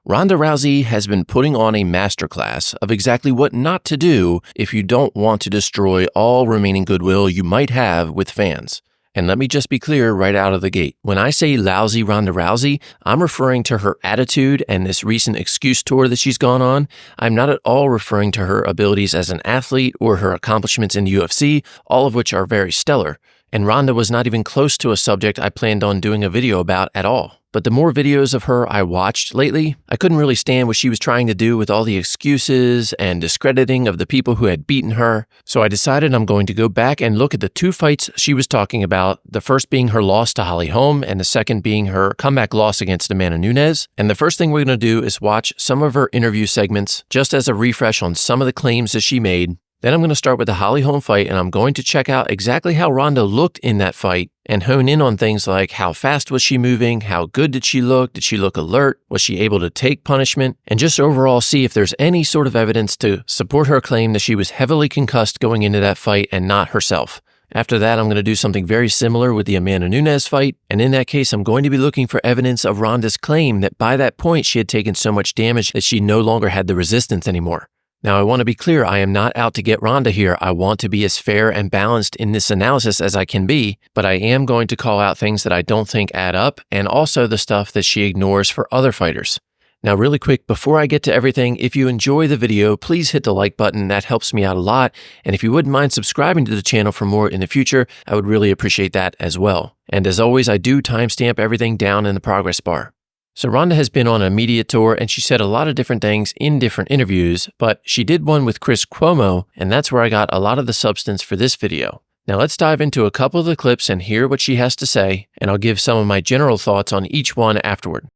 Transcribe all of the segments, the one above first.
Ronda Rousey has been putting on a masterclass of exactly what not to do if you don't want to destroy all remaining goodwill you might have with fans. And let me just be clear right out of the gate. When I say lousy Ronda Rousey, I'm referring to her attitude and this recent excuse tour that she's gone on. I'm not at all referring to her abilities as an athlete or her accomplishments in the UFC, all of which are very stellar. And Ronda was not even close to a subject I planned on doing a video about at all. But the more videos of her I watched lately, I couldn't really stand what she was trying to do with all the excuses and discrediting of the people who had beaten her. So I decided I'm going to go back and look at the two fights she was talking about, the first being her loss to Holm and the second being her comeback loss against Amanda Nunes. And the first thing we're going to do is watch some of her interview segments just as a refresh on some of the claims that she made. Then I'm going to start with the Holm fight, and I'm going to check out exactly how Ronda looked in that fight and hone in on things like how fast was she moving, how good did she look alert, was she able to take punishment, and just overall see if there's any sort of evidence to support her claim that she was heavily concussed going into that fight and not herself. After that, I'm going to do something very similar with the Amanda Nunes fight, and in that case, I'm going to be looking for evidence of Ronda's claim that by that point she had taken so much damage that she no longer had the resistance anymore. Now, I want to be clear, I am not out to get Ronda here. I want to be as fair and balanced in this analysis as I can be, but I am going to call out things that I don't think add up and also the stuff that she ignores for other fighters. Now, really quick, before I get to everything, if you enjoy the video, please hit the like button. That helps me out a lot. And if you wouldn't mind subscribing to the channel for more in the future, I would really appreciate that as well. And as always, I do timestamp everything down in the progress bar. So Ronda has been on a media tour and she said a lot of different things in different interviews, but she did one with Cuomo, and that's where I got a lot of the substance for this video. Now let's dive into a couple of the clips and hear what she has to say, and I'll give some of my general thoughts on each one afterward.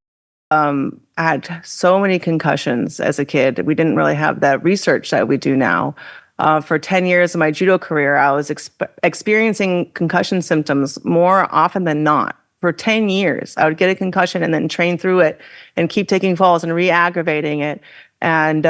I had so many concussions as a kid. We didn't really have that research that we do now. For 10 years of my judo career, I was experiencing concussion symptoms more often than not. For 10 years, I would get a concussion and then train through it and keep taking falls and re-aggravating it. And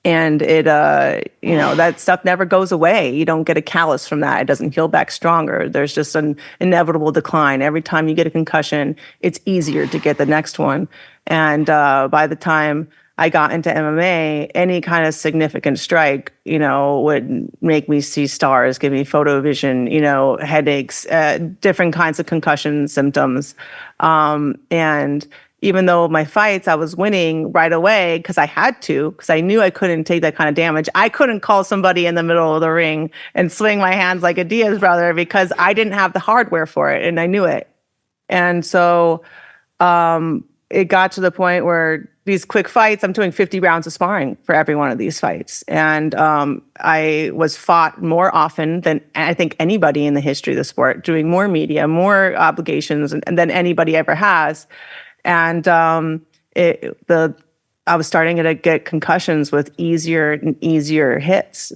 it, that stuff never goes away. You don't get a callus from that. It doesn't heal back stronger. There's just an inevitable decline. Every time you get a concussion, it's easier to get the next one. And by the time I got into MMA, any kind of significant strike, would make me see stars, give me photo vision, headaches, different kinds of concussion symptoms. And even though my fights, I was winning right away because I had to, because I knew I couldn't take that kind of damage. I couldn't call somebody in the middle of the ring and swing my hands like a Diaz brother because I didn't have the hardware for it, and I knew it. And so it got to the point where these quick fights, I'm doing 50 rounds of sparring for every one of these fights. And I was fought more often than I think anybody in the history of the sport, doing more media, more obligations than anybody ever has. And I was starting to get concussions with easier and easier hits.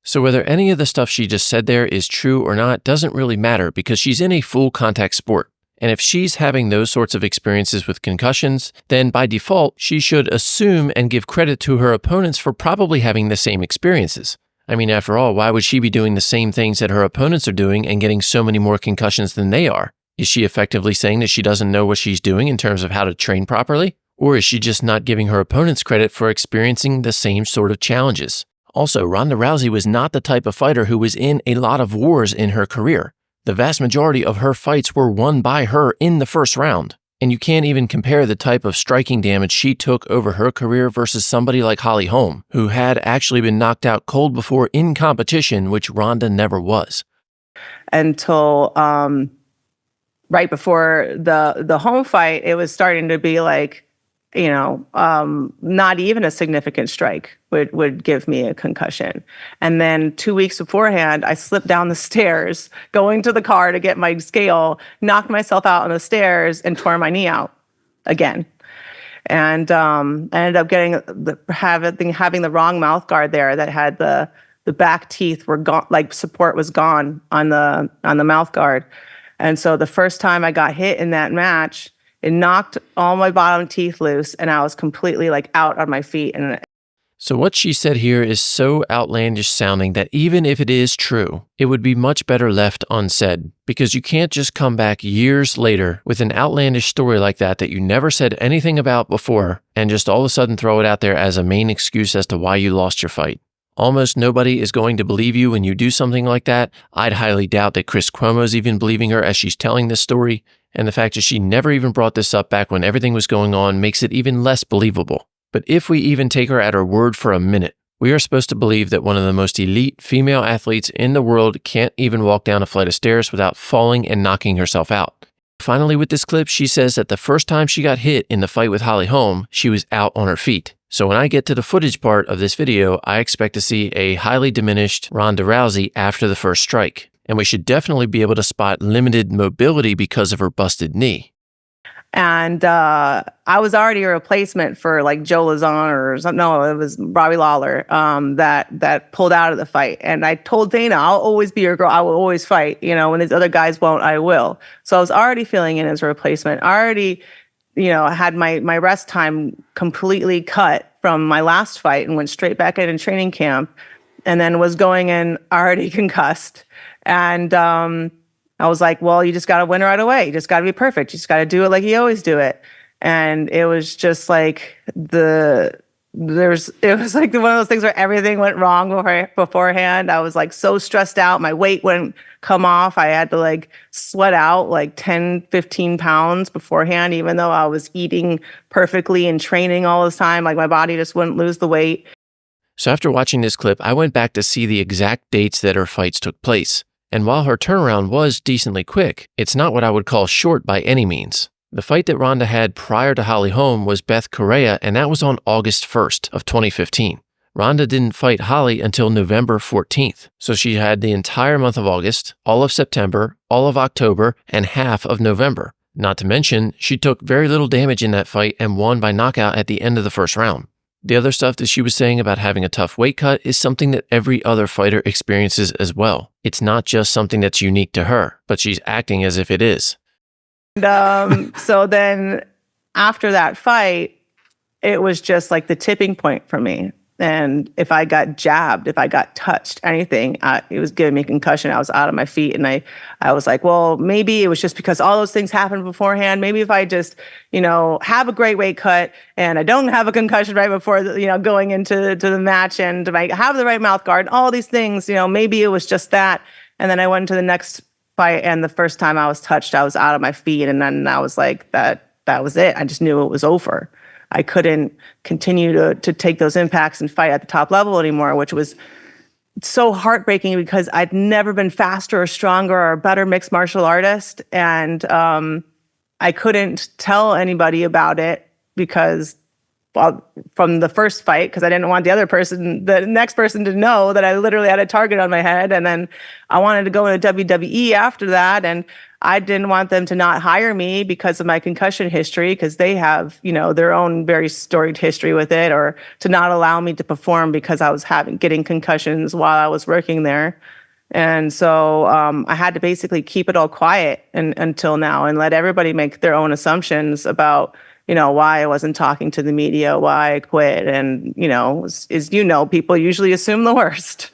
So whether any of the stuff she just said there is true or not doesn't really matter because she's in a full contact sport. And if she's having those sorts of experiences with concussions, then by default, she should assume and give credit to her opponents for probably having the same experiences. I mean, after all, why would she be doing the same things that her opponents are doing and getting so many more concussions than they are? Is she effectively saying that she doesn't know what she's doing in terms of how to train properly? Or is she just not giving her opponents credit for experiencing the same sort of challenges? Also, Ronda Rousey was not the type of fighter who was in a lot of wars in her career. The vast majority of her fights were won by her in the first round. And you can't even compare the type of striking damage she took over her career versus somebody like Holm, who had actually been knocked out cold before in competition, which Ronda never was. Until right before the Holm fight, it was starting to be like, not even a significant strike would give me a concussion. And then 2 weeks beforehand, I slipped down the stairs, going to the car to get my scale, knocked myself out on the stairs, and tore my knee out again. And I ended up having the wrong mouth guard there that had the back teeth were gone, like support was gone on the mouth guard. And so the first time I got hit in that match, it knocked all my bottom teeth loose, and I was completely out on my feet. And So what she said here is so outlandish sounding that even if it is true, it would be much better left unsaid, because you can't just come back years later with an outlandish story like that you never said anything about before and just all of a sudden throw it out there as a main excuse as to why you lost your fight. Almost nobody is going to believe you when you do something like that. I'd highly doubt that Chris Cuomo's even believing her as she's telling this story, and the fact that she never even brought this up back when everything was going on makes it even less believable. But if we even take her at her word for a minute, we are supposed to believe that one of the most elite female athletes in the world can't even walk down a flight of stairs without falling and knocking herself out. Finally, with this clip, she says that the first time she got hit in the fight with Holm, she was out on her feet. So when I get to the footage part of this video, I expect to see a highly diminished Ronda Rousey after the first strike. And we should definitely be able to spot limited mobility because of her busted knee. And I was already a replacement for like Joe Lazon or something. No, it was Robbie Lawler that pulled out of the fight. And I told Dana, I'll always be your girl. I will always fight. You know, when these other guys won't, I will. So I was already filling in as a replacement. I already, had my rest time completely cut from my last fight and went straight back into training camp, and then was going in already concussed. And I was like, well, you just got to win right away. You just got to be perfect. You just got to do it like you always do it. And it was just like it was like one of those things where everything went wrong beforehand. I was like so stressed out. My weight wouldn't come off. I had to like sweat out like 10, 15 pounds beforehand, even though I was eating perfectly and training all the time. Like my body just wouldn't lose the weight. So after watching this clip, I went back to see the exact dates that her fights took place. And while her turnaround was decently quick, it's not what I would call short by any means. The fight that Ronda had prior to Holm was Beth Correa, and that was on August 1st of 2015. Ronda didn't fight Holly until November 14th, so she had the entire month of August, all of September, all of October, and half of November. Not to mention, she took very little damage in that fight and won by knockout at the end of the first round. The other stuff that she was saying about having a tough weight cut is something that every other fighter experiences as well. It's not just something that's unique to her, but she's acting as if it is. And, so then after that fight, it was just like the tipping point for me. And if I got jabbed, if I got touched, anything, it was giving me concussion. I was out of my feet. And I was like, well, maybe it was just because all those things happened beforehand. Maybe if I just, have a great weight cut and I don't have a concussion right before, going into the match, and I have the right mouth guard and all these things, maybe it was just that. And then I went into the next fight, and the first time I was touched, I was out of my feet. And then I was like, that was it. I just knew it was over. I couldn't continue to take those impacts and fight at the top level anymore, which was so heartbreaking because I'd never been faster or stronger or a better mixed martial artist. And I couldn't tell anybody about it because from the first fight, because I didn't want the next person to know that I literally had a target on my head. And then I wanted to go into WWE after that. And I didn't want them to not hire me because of my concussion history, because they have, their own very storied history with it, or to not allow me to perform because I was getting concussions while I was working there. And so I had to basically keep it all quiet until now and let everybody make their own assumptions about, why I wasn't talking to the media, why I quit. And, people usually assume the worst.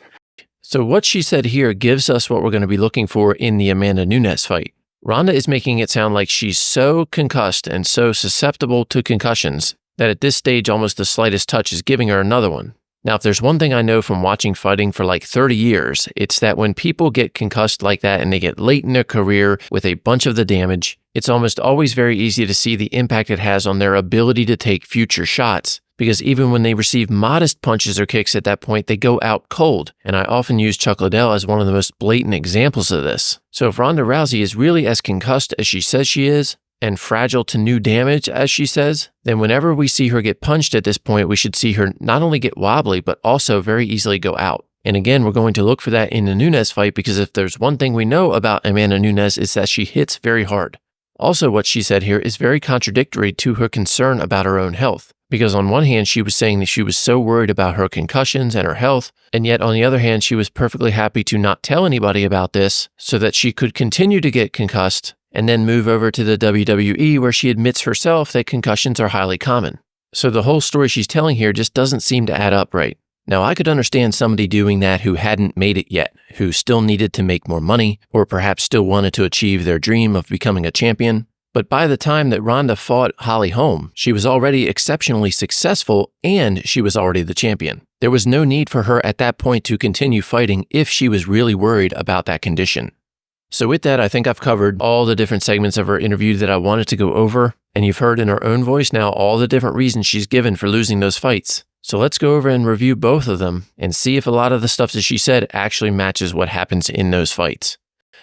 So what she said here gives us what we're going to be looking for in the Amanda Nunes fight. Ronda is making it sound like she's so concussed and so susceptible to concussions that at this stage almost the slightest touch is giving her another one. Now, if there's one thing I know from watching fighting for like 30 years, it's that when people get concussed like that and they get late in their career with a bunch of the damage, it's almost always very easy to see the impact it has on their ability to take future shots. Because even when they receive modest punches or kicks at that point, they go out cold. And I often use Chuck Liddell as one of the most blatant examples of this. So if Ronda Rousey is really as concussed as she says she is, and fragile to new damage as she says, then whenever we see her get punched at this point, we should see her not only get wobbly, but also very easily go out. And again, we're going to look for that in the Nunes fight, because if there's one thing we know about Amanda Nunes, it's that she hits very hard. Also, what she said here is very contradictory to her concern about her own health. Because on one hand, she was saying that she was so worried about her concussions and her health, and yet on the other hand, she was perfectly happy to not tell anybody about this so that she could continue to get concussed and then move over to the WWE, where she admits herself that concussions are highly common. So the whole story she's telling here just doesn't seem to add up right. Now, I could understand somebody doing that who hadn't made it yet, who still needed to make more money, or perhaps still wanted to achieve their dream of becoming a champion. But by the time that Ronda fought Holly Holm, she was already exceptionally successful and she was already the champion. There was no need for her at that point to continue fighting if she was really worried about that condition. So with that, I think I've covered all the different segments of her interview that I wanted to go over, and you've heard in her own voice now all the different reasons she's given for losing those fights. So let's go over and review both of them and see if a lot of the stuff that she said actually matches what happens in those fights.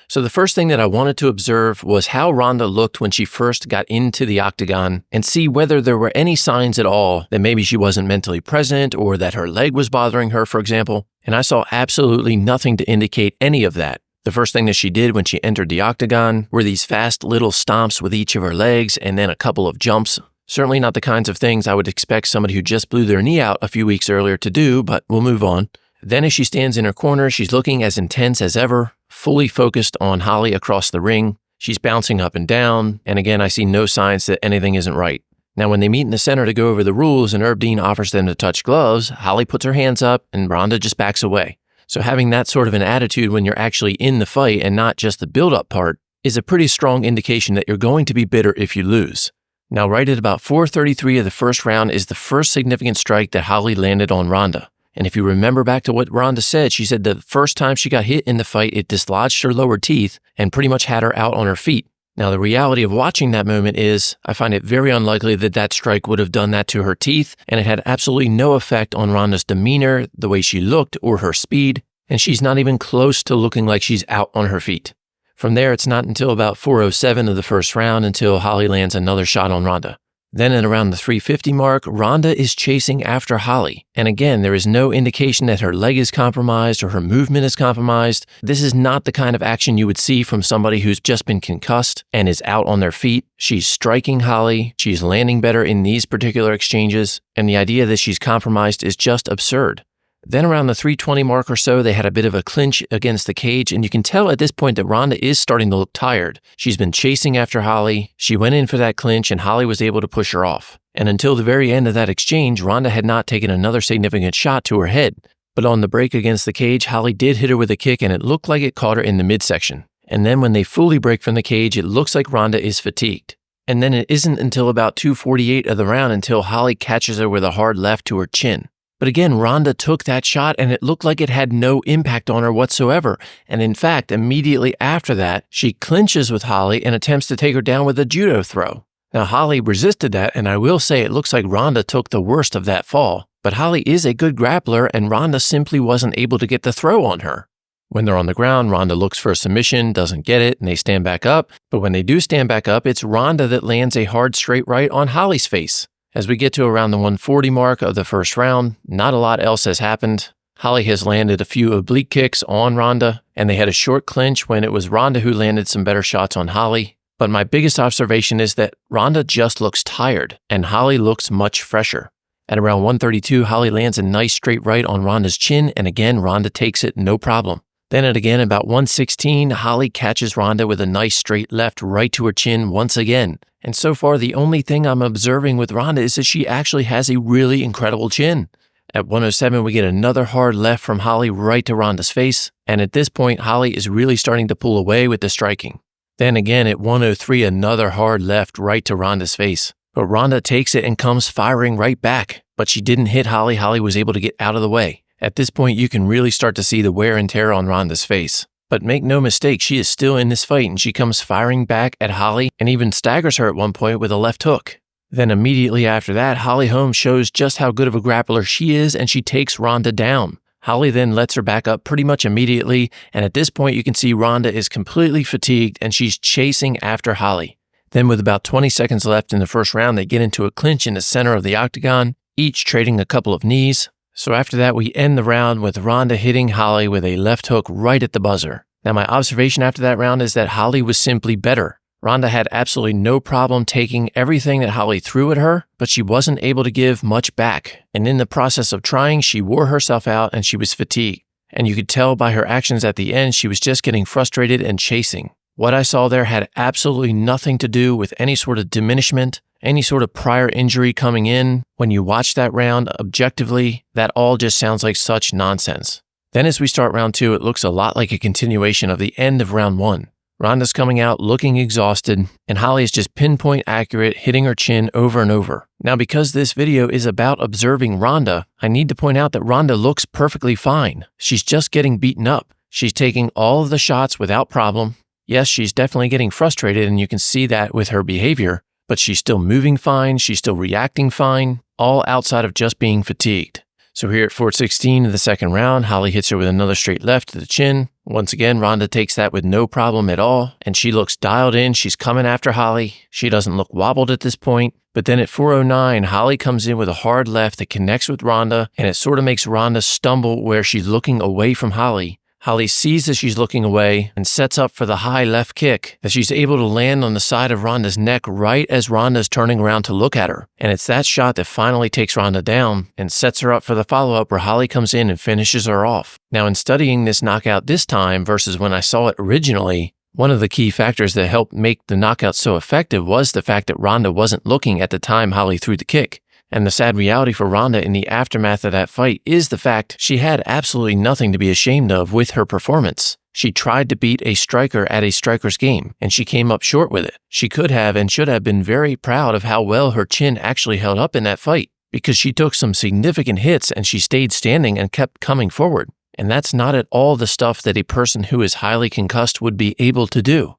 So the first thing that I wanted to observe was how Ronda looked when she first got into the octagon and see whether there were any signs at all that maybe she wasn't mentally present or that her leg was bothering her, for example. And I saw absolutely nothing to indicate any of that. The first thing that she did when she entered the octagon were these fast little stomps with each of her legs and then a couple of jumps. Certainly not the kinds of things I would expect somebody who just blew their knee out a few weeks earlier to do, but we'll move on. Then as she stands in her corner, she's looking as intense as ever, fully focused on Holly across the ring. She's bouncing up and down, and again, I see no signs that anything isn't right. Now, when they meet in the center to go over the rules and Herb Dean offers them to touch gloves, Holly puts her hands up and Ronda just backs away. So having that sort of an attitude when you're actually in the fight and not just the build-up part is a pretty strong indication that you're going to be bitter if you lose. Now, right at about 4:33 of the first round is the first significant strike that Holly landed on Ronda. And if you remember back to what Ronda said, she said the first time she got hit in the fight, it dislodged her lower teeth and pretty much had her out on her feet. Now, the reality of watching that moment is I find it very unlikely that that strike would have done that to her teeth, and it had absolutely no effect on Ronda's demeanor, the way she looked, or her speed, and she's not even close to looking like she's out on her feet. From there, it's not until about 4:07 of the first round until Holly lands another shot on Ronda. Then at around the 3:50 mark, Ronda is chasing after Holly. And again, there is no indication that her leg is compromised or her movement is compromised. This is not the kind of action you would see from somebody who's just been concussed and is out on their feet. She's striking Holly. She's landing better in these particular exchanges. And the idea that she's compromised is just absurd. Then around the 3:20 mark or so, they had a bit of a clinch against the cage, and you can tell at this point that Ronda is starting to look tired. She's been chasing after Holly. She went in for that clinch, and Holly was able to push her off. And until the very end of that exchange, Ronda had not taken another significant shot to her head. But on the break against the cage, Holly did hit her with a kick, and it looked like it caught her in the midsection. And then when they fully break from the cage, it looks like Ronda is fatigued. And then it isn't until about 2:48 of the round until Holly catches her with a hard left to her chin. But again, Ronda took that shot and it looked like it had no impact on her whatsoever. And in fact, immediately after that, she clinches with Holly and attempts to take her down with a judo throw. Now, Holly resisted that, and I will say it looks like Ronda took the worst of that fall. But Holly is a good grappler, and Ronda simply wasn't able to get the throw on her. When they're on the ground, Ronda looks for a submission, doesn't get it, and they stand back up. But when they do stand back up, it's Ronda that lands a hard straight right on Holly's face. As we get to around the 140 mark of the first round, not a lot else has happened. Holly has landed a few oblique kicks on Ronda, and they had a short clinch when it was Ronda who landed some better shots on Holly. But my biggest observation is that Ronda just looks tired, and Holly looks much fresher. At around 132, Holly lands a nice straight right on Ronda's chin, and again, Ronda takes it no problem. Then at again about 116, Holly catches Ronda with a nice straight left right to her chin once again. And so far, the only thing I'm observing with Ronda is that she actually has a really incredible chin. At 107, we get another hard left from Holly right to Ronda's face. And at this point, Holly is really starting to pull away with the striking. Then again, at 103, another hard left right to Ronda's face. But Ronda takes it and comes firing right back. But she didn't hit Holly. Holly was able to get out of the way. At this point, you can really start to see the wear and tear on Ronda's face. But make no mistake, she is still in this fight, and she comes firing back at Holly and even staggers her at one point with a left hook. Then immediately after that, Holly Holm shows just how good of a grappler she is, and she takes Ronda down. Holly then lets her back up pretty much immediately, and at this point you can see Ronda is completely fatigued and she's chasing after Holly. Then with about 20 seconds left in the first round, they get into a clinch in the center of the octagon, each trading a couple of knees. So after that, we end the round with Ronda hitting Holly with a left hook right at the buzzer. Now, my observation after that round is that Holly was simply better. Ronda had absolutely no problem taking everything that Holly threw at her, but she wasn't able to give much back. And in the process of trying, she wore herself out and she was fatigued. And you could tell by her actions at the end, she was just getting frustrated and chasing. What I saw there had absolutely nothing to do with any sort of diminishment. any sort of prior injury coming in. When you watch that round objectively, that all just sounds like such nonsense. Then as we start round 2, it looks a lot like a continuation of the end of round 1. Ronda's coming out looking exhausted, and Holly is just pinpoint accurate, hitting her chin over and over. Now, because this video is about observing Ronda, I need to point out that Ronda looks perfectly fine. She's just getting beaten up. She's taking all of the shots without problem. Yes, she's definitely getting frustrated, and you can see that with her behavior, but she's still moving fine, she's still reacting fine, all outside of just being fatigued. So here at 4:16 of the second round, Holly hits her with another straight left to the chin. Once again, Ronda takes that with no problem at all, and she looks dialed in. She's coming after Holly. She doesn't look wobbled at this point. But then at 4:09, Holly comes in with a hard left that connects with Ronda, and it sort of makes Ronda stumble where she's looking away from Holly. Holly sees that she's looking away and sets up for the high left kick that she's able to land on the side of Ronda's neck right as Ronda's turning around to look at her. And it's that shot that finally takes Ronda down and sets her up for the follow-up where Holly comes in and finishes her off. Now, in studying this knockout this time versus when I saw it originally, one of the key factors that helped make the knockout so effective was the fact that Ronda wasn't looking at the time Holly threw the kick. And the sad reality for Ronda in the aftermath of that fight is the fact she had absolutely nothing to be ashamed of with her performance. She tried to beat a striker at a striker's game, and she came up short with it. She could have and should have been very proud of how well her chin actually held up in that fight, because she took some significant hits and she stayed standing and kept coming forward. And that's not at all the stuff that a person who is highly concussed would be able to do.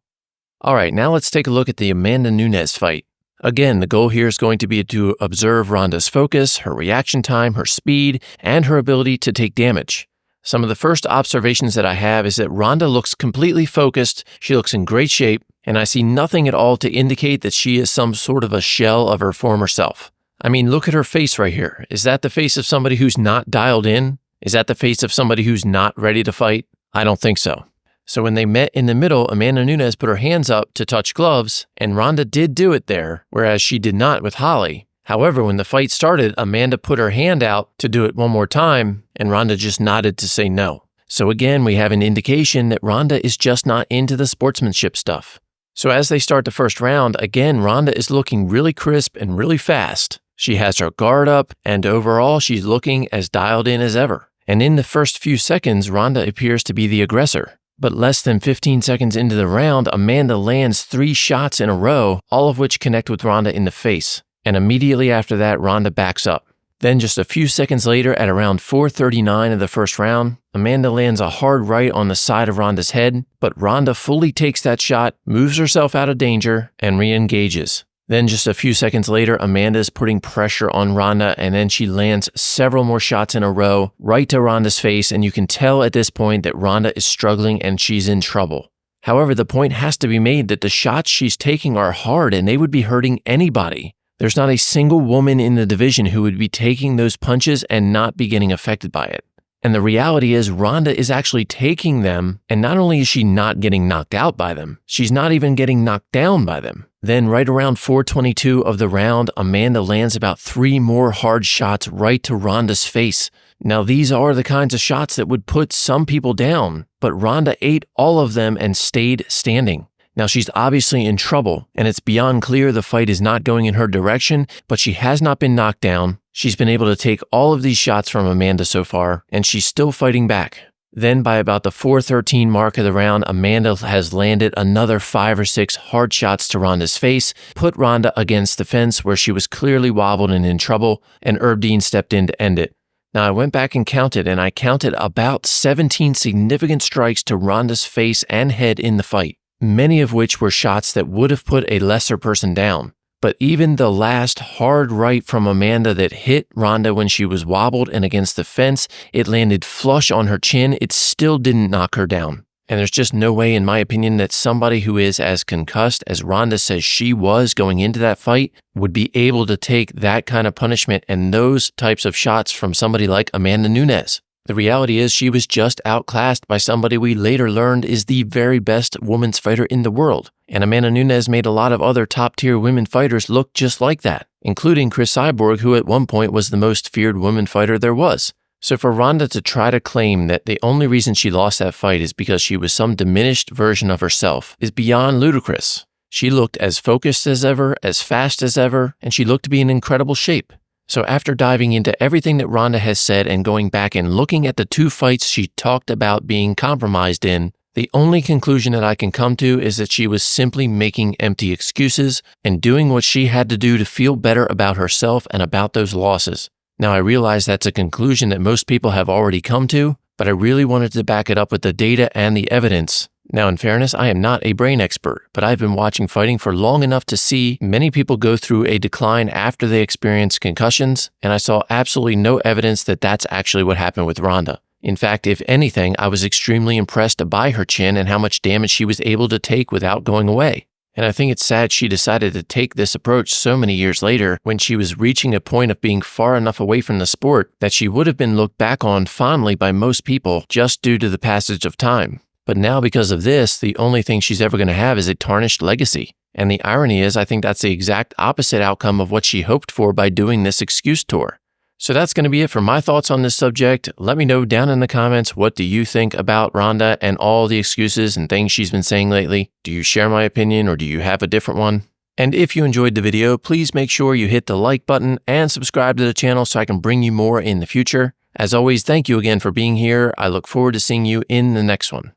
All right, now let's take a look at the Amanda Nunes fight. Again, the goal here is going to be to observe Ronda's focus, her reaction time, her speed, and her ability to take damage. Some of the first observations that I have is that Ronda looks completely focused, she looks in great shape, and I see nothing at all to indicate that she is some sort of a shell of her former self. I mean, look at her face right here. Is that the face of somebody who's not dialed in? Is that the face of somebody who's not ready to fight? I don't think so. So when they met in the middle, Amanda Nunes put her hands up to touch gloves, and Ronda did do it there, whereas she did not with Holly. However, when the fight started, Amanda put her hand out to do it one more time, and Ronda just nodded to say no. So again, we have an indication that Ronda is just not into the sportsmanship stuff. So as they start the first round, again, Ronda is looking really crisp and really fast. She has her guard up, and overall, she's looking as dialed in as ever. And in the first few seconds, Ronda appears to be the aggressor. But less than 15 seconds into the round, Amanda lands 3 shots in a row, all of which connect with Ronda in the face. And immediately after that, Ronda backs up. Then just a few seconds later, at around 4:39 of the first round, Amanda lands a hard right on the side of Ronda's head, but Ronda fully takes that shot, moves herself out of danger, and re-engages. Then just a few seconds later, Amanda is putting pressure on Ronda, and then she lands several more shots in a row right to Ronda's face, and you can tell at this point that Ronda is struggling and she's in trouble. However, the point has to be made that the shots she's taking are hard and they would be hurting anybody. There's not a single woman in the division who would be taking those punches and not be getting affected by it. And the reality is Ronda is actually taking them, and not only is she not getting knocked out by them, she's not even getting knocked down by them. Then right around 4:22 of the round, Amanda lands about 3 more hard shots right to Ronda's face. Now these are the kinds of shots that would put some people down, but Ronda ate all of them and stayed standing. Now she's obviously in trouble, and it's beyond clear the fight is not going in her direction, but she has not been knocked down. She's been able to take all of these shots from Amanda so far, and she's still fighting back. Then by about the 4:13 mark of the round, Amanda has landed another 5 or 6 hard shots to Ronda's face, put Ronda against the fence where she was clearly wobbled and in trouble, and Herb Dean stepped in to end it. Now I went back and counted, and I counted about 17 significant strikes to Ronda's face and head in the fight, many of which were shots that would have put a lesser person down. But even the last hard right from Amanda that hit Ronda when she was wobbled and against the fence, it landed flush on her chin, it still didn't knock her down. And there's just no way, in my opinion, that somebody who is as concussed as Ronda says she was going into that fight would be able to take that kind of punishment and those types of shots from somebody like Amanda Nunes. The reality is she was just outclassed by somebody we later learned is the very best women's fighter in the world. And Amanda Nunes made a lot of other top-tier women fighters look just like that, including Cris Cyborg, who at one point was the most feared women fighter there was. So for Ronda to try to claim that the only reason she lost that fight is because she was some diminished version of herself is beyond ludicrous. She looked as focused as ever, as fast as ever, and she looked to be in incredible shape. So after diving into everything that Ronda has said and going back and looking at the 2 fights she talked about being compromised in, the only conclusion that I can come to is that she was simply making empty excuses and doing what she had to do to feel better about herself and about those losses. Now, I realize that's a conclusion that most people have already come to, but I really wanted to back it up with the data and the evidence. Now, in fairness, I am not a brain expert, but I've been watching fighting for long enough to see many people go through a decline after they experience concussions, and I saw absolutely no evidence that that's actually what happened with Ronda. In fact, if anything, I was extremely impressed by her chin and how much damage she was able to take without going away. And I think it's sad she decided to take this approach so many years later when she was reaching a point of being far enough away from the sport that she would have been looked back on fondly by most people just due to the passage of time. But now because of this, the only thing she's ever going to have is a tarnished legacy. And the irony is, I think that's the exact opposite outcome of what she hoped for by doing this excuse tour. So that's going to be it for my thoughts on this subject. Let me know down in the comments, what do you think about Ronda and all the excuses and things she's been saying lately? Do you share my opinion or do you have a different one? And if you enjoyed the video, please make sure you hit the like button and subscribe to the channel so I can bring you more in the future. As always, thank you again for being here. I look forward to seeing you in the next one.